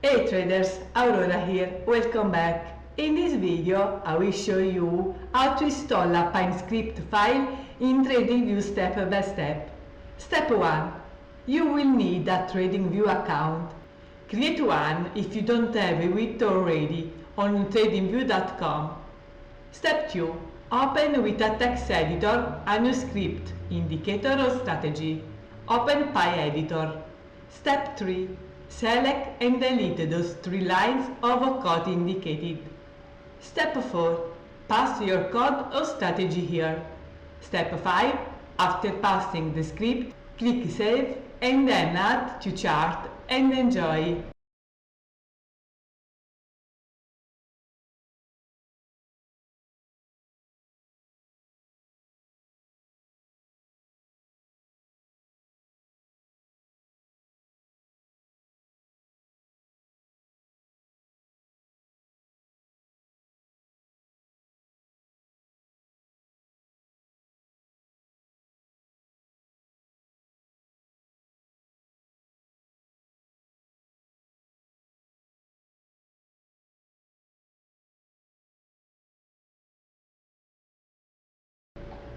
Hey traders, Aurora here, welcome back. In this video I will show you how to install a pinescript file in TradingView step by step. Step 1. You will need a TradingView account. Create one if you don't have it already on tradingview.com. Step 2. Open with a text editor a new script, indicator or strategy. Open PyEditor. Step 3. Select and delete those 3 lines of code indicated. Step 4. Paste your code or strategy here. Step 5. After pasting the script, click Save and then add to chart and enjoy.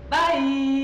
Bye!